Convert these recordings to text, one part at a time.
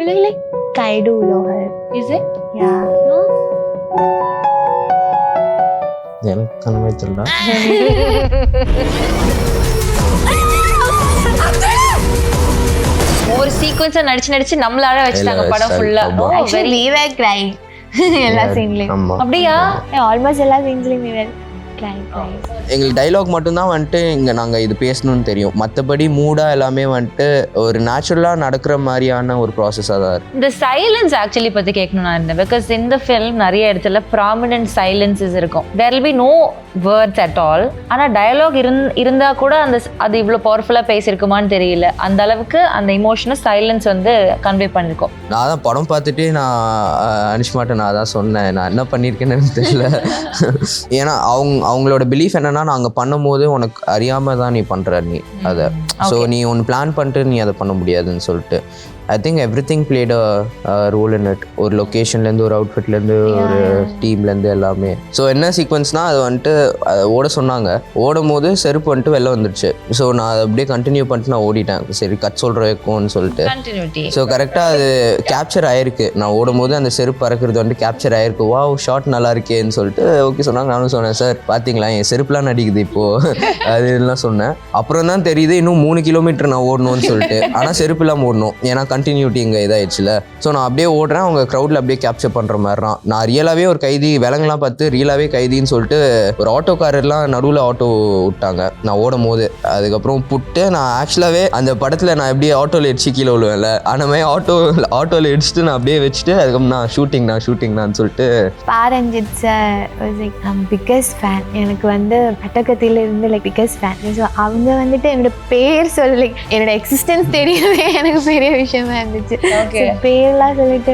You look like Kaidu Lohar. Is it? Yeah. No. எனக்கு கண்மை தெரியல. ஒரு சீக்வென்ஸா நடிச்சு நம்மளால வச்சிட்டாங்க இல்ல, படம் ஃபுல்லா. ஆமா. Actually, we were crying. எல்லா சீன்லயும். ஆமா. அப்படியா? ஆல்மோஸ்ட் எல்லா சீன்ஸ்லயும் we were crying. எங்களுக்கு டைலாக் மட்டும்தான் வந்துட்டு இங்கே நாங்கள் இது பேசணும்னு தெரியும். மற்றபடி மூடாக எல்லாமே வந்துட்டு ஒரு நேச்சுரலாக நடக்கிற மாதிரியான ஒரு ப்ராசஸாக தான் இருக்குது. இந்த சைலன்ஸ் ஆக்சுவலி பற்றி கேட்கணும் நான் இருந்தேன். பிகாஸ் இந்த ஃபில்ம் நிறைய இடத்துல ப்ராமினன்ட் சைலன்சஸ் இருக்கும். There will be no words at all. ஆனால் டயலாக் இருந்தால் கூட அது இவ்வளோ பவர்ஃபுல்லாக பேசியிருக்குமான்னு தெரியல. அந்த அளவுக்கு அந்த இமோஷனை சைலன்ஸ் வந்து கன்வே பண்ணியிருக்கோம். நான் தான் படம் பார்த்துட்டு நான் அனுஷ்மாட்ட நான் தான் சொன்னேன், நான் என்ன பண்ணியிருக்கேன்னு எனக்கு தெரியல. ஏன்னா அவங்களோட பிலீஃப் என்னன்னா, நாங்கள் பண்ணும் போது உனக்கு அறியாம தான் நீ பண்ற நீ அதை. ஸோ நீ ஒன்று பிளான் பண்ணிட்டு நீ அதை பண்ண முடியாதுன்னு சொல்லிட்டு I think everything played a role in it. ஒரு லொக்கேஷன்லேருந்து, ஒரு அவுட்ஃபிட்லேருந்து, ஒரு டீம்லேருந்து எல்லாமே. ஸோ என்ன சீக்வன்ஸ்னால் அது வந்துட்டு ஓட சொன்னாங்க. ஓடும் போது செருப்பு வந்துட்டு வெளில வந்துடுச்சு. ஸோ நான் அதை அப்படியே கண்டினியூ பண்ணிட்டு நான் ஓடிட்டேன். சரி கட் சொல்கிற வைக்கும்னு சொல்லிட்டு. ஸோ கரெக்டாக அது கேப்சர் ஆயிருக்கு. நான் ஓடும் போது அந்த செருப்பு பறக்கிறது வந்துட்டு கேப்சர் ஆயிருக்கு. வா ஷார்ட் நல்லா இருக்கேன்னு சொல்லிட்டு ஓகே சொன்னாங்க. நானும் சொன்னேன், சார் பார்த்தீங்களா என் செருப்புலாம் நடிக்குது இப்போது அதுலாம் சொன்னேன். அப்புறம் தான் தெரியுது இன்னும் 3 கிலோமீட்டர் நான் ஓடணும்னு சொல்லிட்டு. ஆனால் செருப்பு இல்லாமல் ஓடணும், ஏன்னா கண்டினியூட்டி இங்கே இதாகிடுச்சுல. ஸோ நான் அப்படியே ஓடுறேன், அவங்க க்ரௌடில் அப்படியே கேப்சர் பண்ணுற மாதிரி தான். நான் ரியலாகவே ஒரு கைதி விலங்குலாம் பார்த்து ரியலாகவே கைதின்னு சொல்லிட்டு ஒரு ஆட்டோக்காரர்லாம் நடுவில் ஆட்டோ விட்டாங்க நான் ஓடும் போது. அதுக்கப்புறம் புட்டு நான் ஆக்சுவலாகவே அந்த படத்தில் நான் எப்படியே ஆட்டோவில் இடிச்சு கீழே விழுவேன்ல, அந்த மாதிரி ஆட்டோவில் இடிச்சுட்டு நான் அப்படியே வச்சுட்டு அதுக்கப்புறம் நான் ஷூட்டிங்னான்னு சொல்லிட்டு. Pa Ranjith sir was like biggest fan. எனக்கு வந்து அட்டகத்தில இருந்து லைக் பிக்கஸ்ட் ஃபேன். ஸோ அவங்க வந்துட்டு என்னோட பேர் சொல்ல லைக் என்னோட எக்ஸிஸ்டன்ஸ் தெரியவே எனக்கு பெரிய விஷயமா இருந்துச்சு. பேர்லாம் சொல்லிட்டு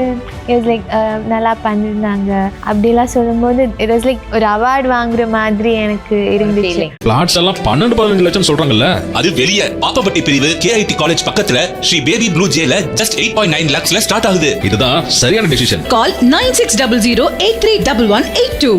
இட் லைக் நல்லா பண்ணிருந்தாங்க அப்படிலாம் சொல்லும்போது இட் வாஸ் லைக் ஒரு அவார்டு வாங்குற மாதிரி எனக்கு இருந்துச்சு. பிளாட்ஸ் எல்லாம் 12-15 லட்சம் சொல்றாங்கல்ல, அது வெளிய பாப்பப்பட்டி பிரிவு KIT காலேஜ் பக்கத்துல ஸ்ரீ பேபி ப்ளூ ஜேல ஜஸ்ட் 8.9 lakhsல ஸ்டார்ட் ஆகுது. இதுதான் சரியான டெசிஷன். Call 9600 831182.